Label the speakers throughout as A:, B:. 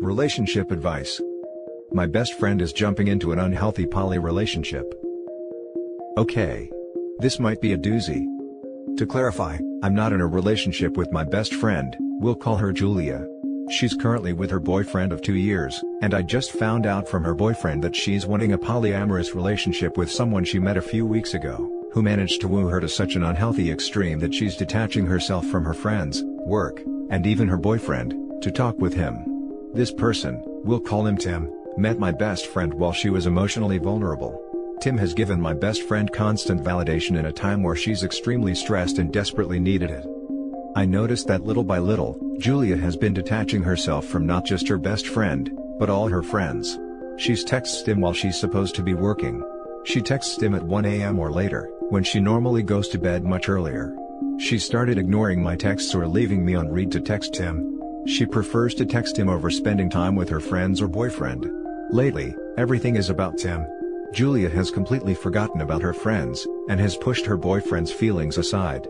A: Relationship advice. My best friend is jumping into an unhealthy poly relationship. Okay. This might be a doozy. To clarify, I'm not in a relationship with my best friend, we'll call her Julia. She's currently with her boyfriend of 2 years, and I just found out from her boyfriend that she's wanting a polyamorous relationship with someone she met a few weeks ago, who managed to woo her to such an unhealthy extreme that she's detaching herself from her friends, work, and even her boyfriend, to talk with him. This person, we'll call him Tim, met my best friend while she was emotionally vulnerable. Tim has given my best friend constant validation in a time where she's extremely stressed and desperately needed it. I noticed that little by little, Julia has been detaching herself from not just her best friend, but all her friends. She's texts Tim while she's supposed to be working. She texts him at 1 a.m. or later, when she normally goes to bed much earlier. She started ignoring my texts or leaving me on read to text him. She prefers to text him over spending time with her friends or boyfriend. Lately, everything is about Tim. Julia has completely forgotten about her friends, and has pushed her boyfriend's feelings aside.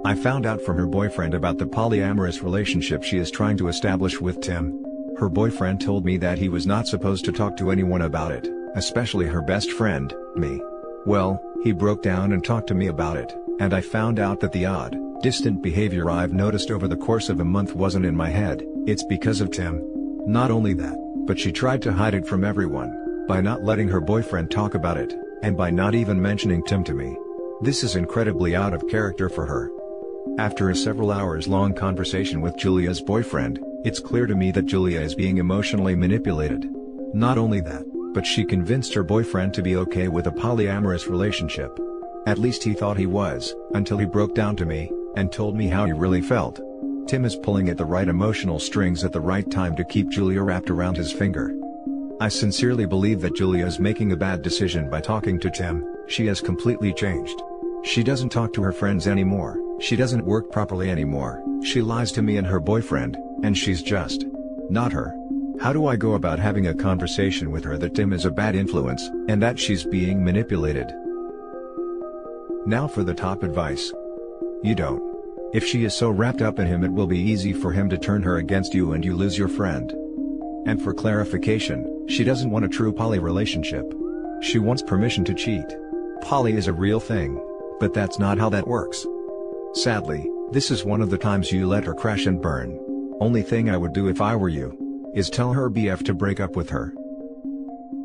A: I found out from her boyfriend about the polyamorous relationship she is trying to establish with Tim. Her boyfriend told me that he was not supposed to talk to anyone about it, especially her best friend, me. Well, he broke down and talked to me about it, and I found out that the odd, distant behavior I've noticed over the course of a month wasn't in my head, it's because of Tim. Not only that, but she tried to hide it from everyone, by not letting her boyfriend talk about it, and by not even mentioning Tim to me. This is incredibly out of character for her. After a several hours long conversation with Julia's boyfriend, it's clear to me that Julia is being emotionally manipulated. Not only that, but she convinced her boyfriend to be okay with a polyamorous relationship. At least he thought he was, until he broke down to me, and told me how he really felt. Tim is pulling at the right emotional strings at the right time to keep Julia wrapped around his finger. I sincerely believe that Julia is making a bad decision by talking to Tim. She has completely changed. She doesn't talk to her friends anymore, she doesn't work properly anymore, she lies to me and her boyfriend, and she's just not her. How do I go about having a conversation with her that Tim is a bad influence, and that she's being manipulated? Now for the top advice. You don't. If she is so wrapped up in him, it will be easy for him to turn her against you and you lose your friend. And for clarification, she doesn't want a true poly relationship. She wants permission to cheat. Poly is a real thing, but that's not how that works. Sadly, this is one of the times you let her crash and burn. Only thing I would do if I were you, is tell her BF to break up with her.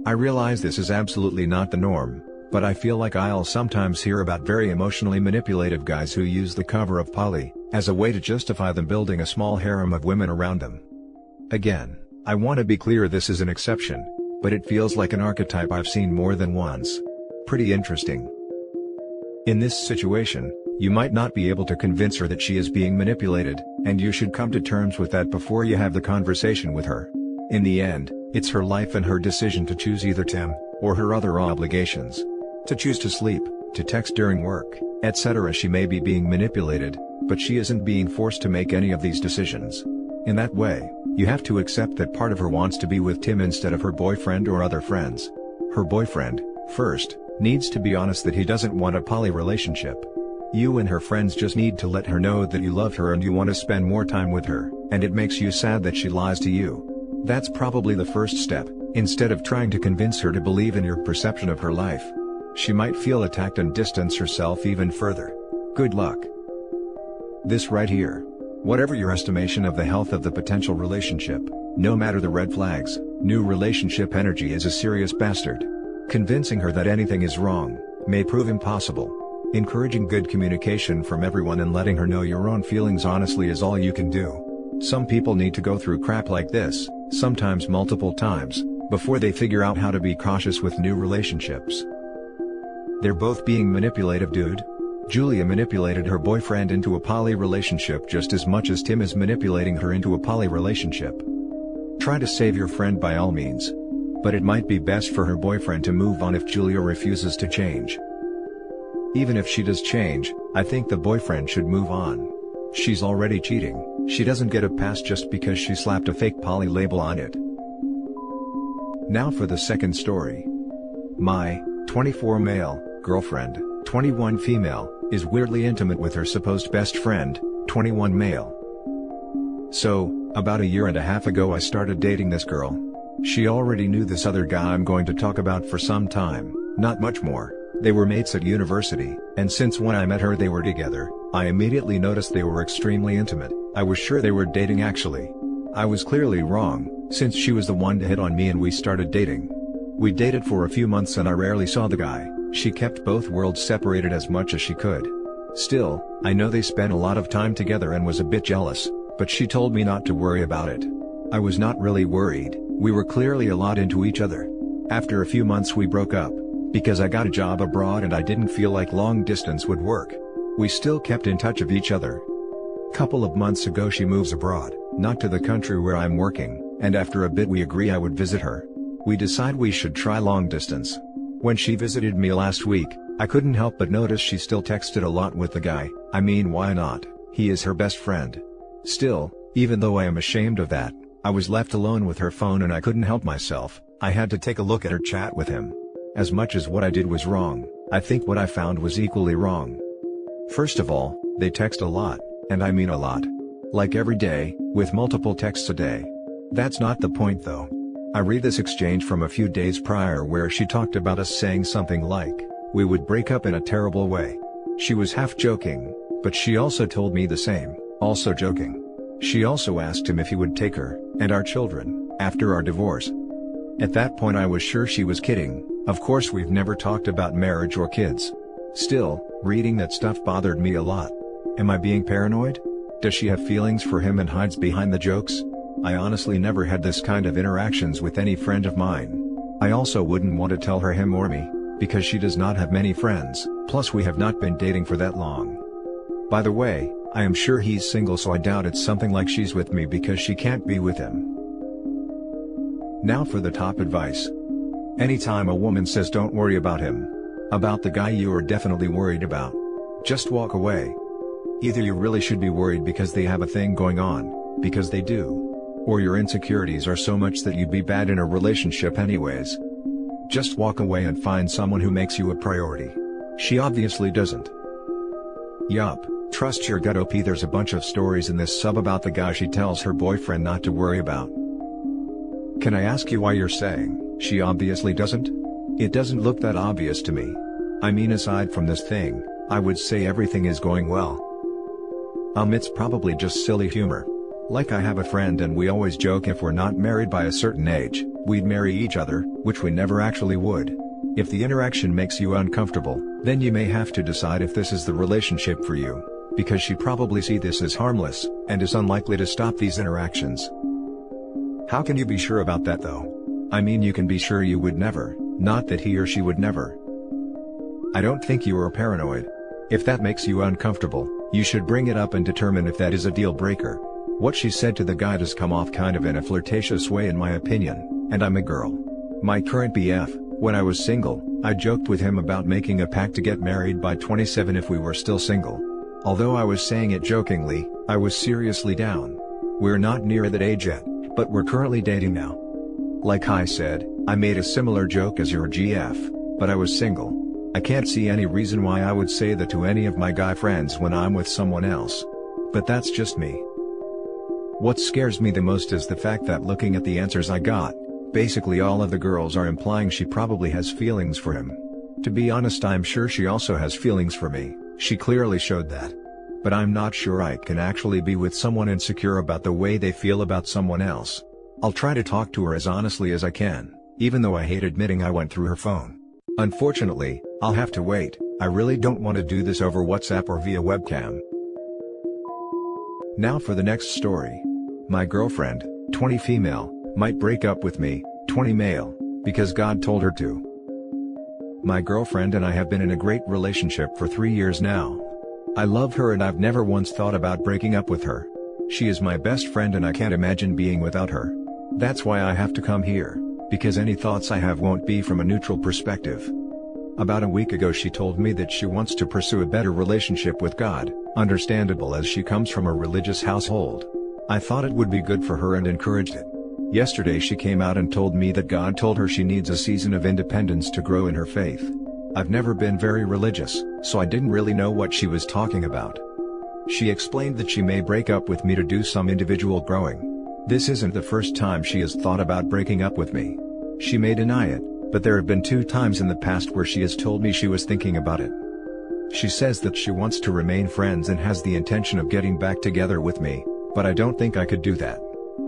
A: I realize this is absolutely not the norm, but I feel like I'll sometimes hear about very emotionally manipulative guys who use the cover of poly, as a way to justify them building a small harem of women around them. Again, I want to be clear, this is an exception, but it feels like an archetype I've seen more than once. Pretty interesting. In this situation, you might not be able to convince her that she is being manipulated, and you should come to terms with that before you have the conversation with her. In the end, it's her life and her decision to choose either Tim, or her other obligations. To choose to sleep, to text during work, etc. She may be being manipulated, but she isn't being forced to make any of these decisions. In that way, you have to accept that part of her wants to be with Tim instead of her boyfriend or other friends. Her boyfriend, first, needs to be honest that he doesn't want a poly relationship. You and her friends just need to let her know that you love her and you want to spend more time with her, and it makes you sad that she lies to you. That's probably the first step, instead of trying to convince her to believe in your perception of her life. She might feel attacked and distance herself even further. Good luck. This right here. Whatever your estimation of the health of the potential relationship, no matter the red flags, new relationship energy is a serious bastard. Convincing her that anything is wrong may prove impossible. Encouraging good communication from everyone and letting her know your own feelings honestly is all you can do. Some people need to go through crap like this, sometimes multiple times, before they figure out how to be cautious with new relationships. They're both being manipulative, dude. Julia manipulated her boyfriend into a poly relationship just as much as Tim is manipulating her into a poly relationship. Try to save your friend by all means. But it might be best for her boyfriend to move on if Julia refuses to change. Even if she does change, I think the boyfriend should move on. She's already cheating, she doesn't get a pass just because she slapped a fake poly label on it. Now for the second story. My 24 male girlfriend, 21 female, is weirdly intimate with her supposed best friend, 21 male. So, About a year and a half ago I started dating this girl. She already knew this other guy I'm going to talk about for some time, not much more. They were mates at university, and since when I met her they were together. I immediately noticed they were extremely intimate. I was sure they were dating actually. I was clearly wrong, since she was the one to hit on me and we started dating. We dated for a few months and I rarely saw the guy. She kept both worlds separated as much as she could. Still, I know they spent a lot of time together and was a bit jealous, but she told me not to worry about it. I was not really worried, we were clearly a lot into each other. After a few months we broke up, because I got a job abroad and I didn't feel like long distance would work. We still kept in touch of each other. Couple of months ago she moves abroad, not to the country where I'm working, and after a bit we agree I would visit her. We decide we should try long distance. When she visited me last week, I couldn't help but notice she still texted a lot with the guy. I mean, why not? He is her best friend. Still, even though I am ashamed of that, I was left alone with her phone and I couldn't help myself. I had to take a look at her chat with him. As much as what I did was wrong, I think what I found was equally wrong. First of all, they text a lot, and I mean a lot. Like every day, with multiple texts a day. That's not the point though. I read this exchange from a few days prior where she talked about us saying something like, we would break up in a terrible way. She was half joking, but she also told me the same, also joking. She also asked him if he would take her, and our children, after our divorce. At that point I was sure she was kidding. Of course we've never talked about marriage or kids. Still, reading that stuff bothered me a lot. Am I being paranoid? Does she have feelings for him and hides behind the jokes? I honestly never had this kind of interactions with any friend of mine. I also wouldn't want to tell her him or me, because she does not have many friends, plus we have not been dating for that long. By the way, I am sure he's single so I doubt it's something like she's with me because she can't be with him. Now for the top advice. Anytime a woman says don't worry about him, about the guy you are definitely worried about, just walk away. Either you really should be worried because they have a thing going on, because they do, or your insecurities are so much that you'd be bad in a relationship anyways. Just walk away and find someone who makes you a priority. She obviously doesn't. Yup, trust your gut. OP, there's a bunch of stories in this sub about the guy she tells her boyfriend not to worry about. Can I ask you why you're saying she obviously doesn't? It doesn't look that obvious to me. I mean, aside from this thing, I would say everything is going well. It's probably just silly humor. Like I have a friend and we always joke if we're not married by a certain age, we'd marry each other, which we never actually would. If the interaction makes you uncomfortable, then you may have to decide if this is the relationship for you, because she probably sees this as harmless, and is unlikely to stop these interactions. How can you be sure about that though? I mean, you can be sure you would never, not that he or she would never. I don't think you are paranoid. If that makes you uncomfortable, you should bring it up and determine if that is a deal breaker. What she said to the guy does come off kind of in a flirtatious way in my opinion, and I'm a girl. My current BF, when I was single, I joked with him about making a pact to get married by 27 if we were still single. Although I was saying it jokingly, I was seriously down. We're not near that age yet, but we're currently dating now. Like I said, I made a similar joke as your GF, but I was single. I can't see any reason why I would say that to any of my guy friends when I'm with someone else. But that's just me. What scares me the most is the fact that looking at the answers I got, basically all of the girls are implying she probably has feelings for him. To be honest, I'm sure she also has feelings for me, she clearly showed that. But I'm not sure I can actually be with someone insecure about the way they feel about someone else. I'll try to talk to her as honestly as I can, even though I hate admitting I went through her phone. Unfortunately, I'll have to wait. I really don't want to do this over WhatsApp or via webcam. Now for the next story. My girlfriend, 20 female, might break up with me, 20 male, because God told her to. My girlfriend and I have been in a great relationship for 3 years now. I love her and I've never once thought about breaking up with her. She is my best friend and I can't imagine being without her. That's why I have to come here, because any thoughts I have won't be from a neutral perspective. About a week ago she told me that she wants to pursue a better relationship with God, understandable as she comes from a religious household. I thought it would be good for her and encouraged it. Yesterday she came out and told me that God told her she needs a season of independence to grow in her faith. I've never been very religious, so I didn't really know what she was talking about. She explained that she may break up with me to do some individual growing. This isn't the first time she has thought about breaking up with me. She may deny it, but there have been 2 times in the past where she has told me she was thinking about it. She says that she wants to remain friends and has the intention of getting back together with me, but I don't think I could do that.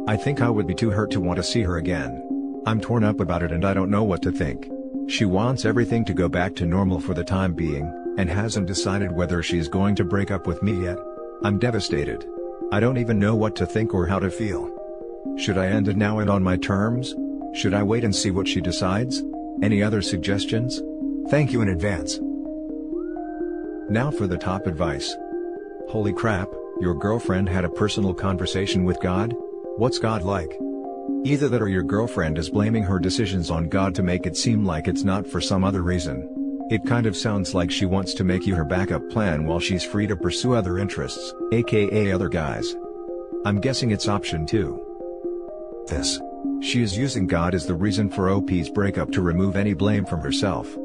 A: I think I would be too hurt to want to see her again. I'm torn up about it and I don't know what to think. She wants everything to go back to normal for the time being, and hasn't decided whether she's going to break up with me yet. I'm devastated. I don't even know what to think or how to feel. Should I end it now and on my terms? Should I wait and see what she decides? Any other suggestions? Thank you in advance. Now for the top advice. Holy crap, your girlfriend had a personal conversation with God? What's God like? Either that or your girlfriend is blaming her decisions on God to make it seem like it's not for some other reason. It kind of sounds like she wants to make you her backup plan while she's free to pursue other interests, aka other guys. I'm guessing it's option 2. This. She is using God as the reason for OP's breakup to remove any blame from herself.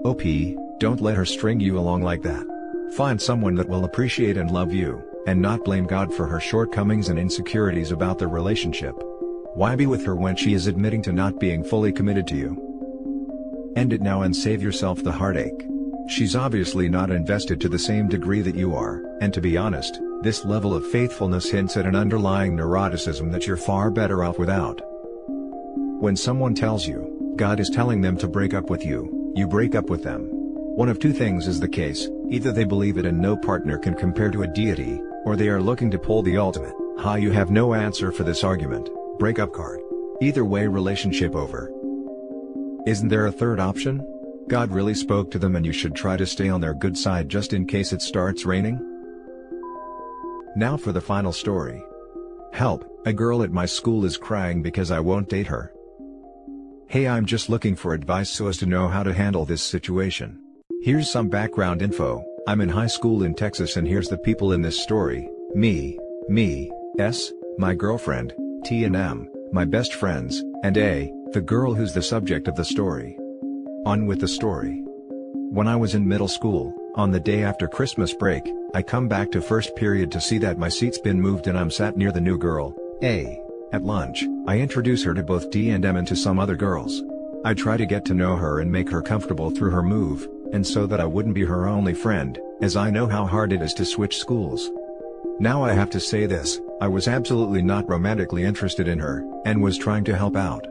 A: OP, don't let her string you along like that. Find someone that will appreciate and love you, and not blame God for her shortcomings and insecurities about the relationship. Why be with her when she is admitting to not being fully committed to you? End it now and save yourself the heartache. She's obviously not invested to the same degree that you are, and to be honest, this level of faithfulness hints at an underlying neuroticism that you're far better off without. When someone tells you, God is telling them to break up with you, you break up with them. One of 2 things is the case: either they believe it and no partner can compare to a deity, or they are looking to pull the ultimate, you have no answer for this argument, breakup card. Either way, relationship over. Isn't there a third option? God really spoke to them and you should try to stay on their good side just in case it starts raining? Now for the final story. Help, a girl at my school is crying because I won't date her. Hey, I'm just looking for advice so as to know how to handle this situation. Here's some background info. I'm in high school in Texas and here's the people in this story: me, S, my girlfriend, T and M, my best friends, and A, the girl who's the subject of the story. On with the story. When I was in middle school, on the day after Christmas break, I come back to first period to see that my seat's been moved and I'm sat near the new girl, A. At lunch, I introduce her to both D and M and to some other girls. I try to get to know her and make her comfortable through her move, and so that I wouldn't be her only friend, as I know how hard it is to switch schools. Now I have to say this, I was absolutely not romantically interested in her, and was trying to help out.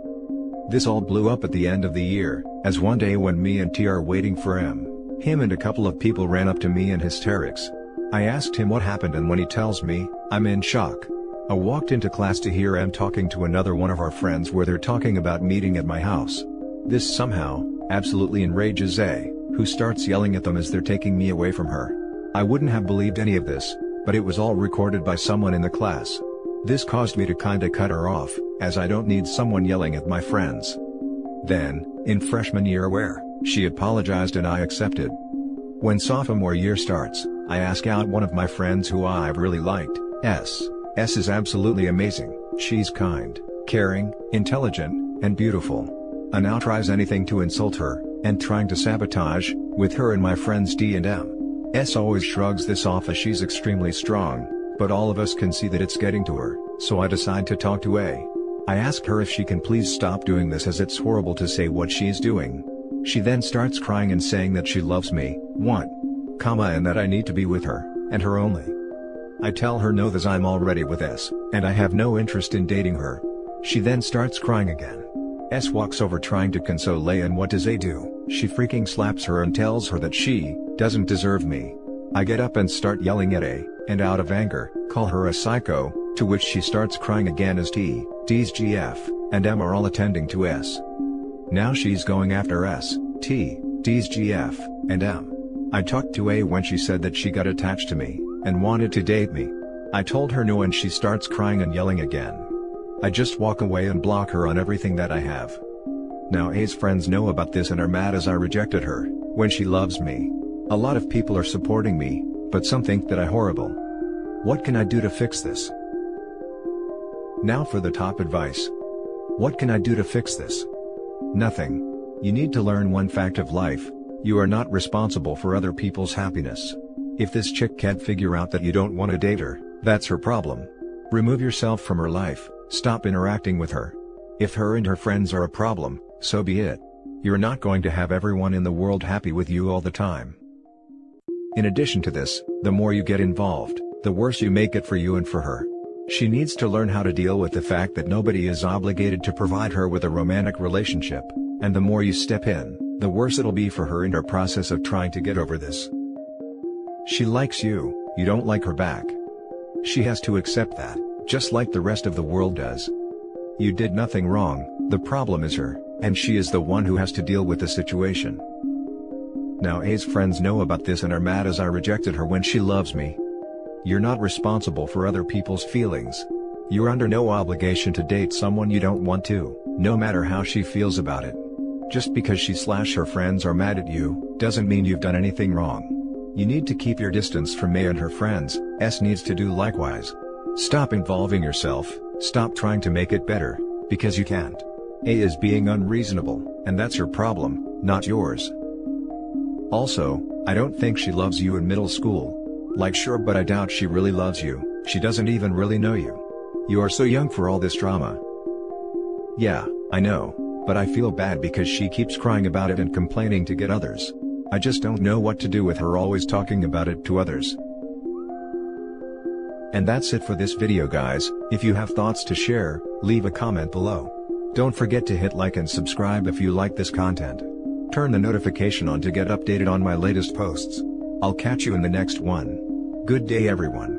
A: This all blew up at the end of the year, as one day when me and T are waiting for him and a couple of people ran up to me in hysterics. I asked him what happened and when he tells me, I'm in shock. I walked into class to hear M talking to another one of our friends where they're talking about meeting at my house. This somehow, absolutely enrages A, who starts yelling at them as they're taking me away from her. I wouldn't have believed any of this, but it was all recorded by someone in the class. This caused me to kinda cut her off, as I don't need someone yelling at my friends. Then, in freshman year where, she apologized and I accepted. When sophomore year starts, I ask out one of my friends who I've really liked, S. S is absolutely amazing, she's kind, caring, intelligent, and beautiful. I now tries anything to insult her, and trying to sabotage, with her and my friends D and M. S always shrugs this off as she's extremely strong, but all of us can see that it's getting to her, so I decide to talk to A. I ask her if she can please stop doing this as it's horrible to say what she's doing. She then starts crying and saying that she loves me, and that I need to be with her, and her only. I tell her no, that I'm already with S, and I have no interest in dating her. She then starts crying again. S walks over trying to console A, and what does A do? She freaking slaps her and tells her that she doesn't deserve me. I get up and start yelling at A, and out of anger, call her a psycho, to which she starts crying again as T, D's GF, and M are all attending to S. Now she's going after S, T, D's GF, and M. I talked to A when she said that she got attached to me, and wanted to date me. I told her no and she starts crying and yelling again. I just walk away and block her on everything that I have. Now A's friends know about this and are mad as I rejected her, when she loves me. A lot of people are supporting me, but some think that I'm horrible. What can I do to fix this? Now for the top advice. What can I do to fix this? Nothing. You need to learn one fact of life: you are not responsible for other people's happiness. If this chick can't figure out that you don't want to date her, that's her problem. Remove yourself from her life, Stop interacting with her. If her and her friends are a problem, so be it. You're not going to have everyone in the world happy with you all the time. In addition to this, the more you get involved, the worse you make it for you and for her. She needs to learn how to deal with the fact that nobody is obligated to provide her with a romantic relationship, and the more you step in, the worse it'll be for her in her process of trying to get over this. She likes you, you don't like her back. She has to accept that, just like the rest of the world does. You did nothing wrong, the problem is her, and she is the one who has to deal with the situation. Now A's friends know about this and are mad as I rejected her when she loves me. You're not responsible for other people's feelings. You're under no obligation to date someone you don't want to, no matter how she feels about it. Just because she/her friends are mad at you, doesn't mean you've done anything wrong. You need to keep your distance from A and her friends, S needs to do likewise. Stop involving yourself, stop trying to make it better, because you can't. A is being unreasonable, and that's her problem, not yours. Also, I don't think she loves you in middle school. Like sure, but I doubt she really loves you, she doesn't even really know you. You are so young for all this drama. Yeah, I know, but I feel bad because she keeps crying about it and complaining to get others. I just don't know what to do with her always talking about it to others. And that's it for this video guys. If you have thoughts to share, leave a comment below. Don't forget to hit like and subscribe if you like this content. Turn the notification on to get updated on my latest posts. I'll catch you in the next one. Good day everyone.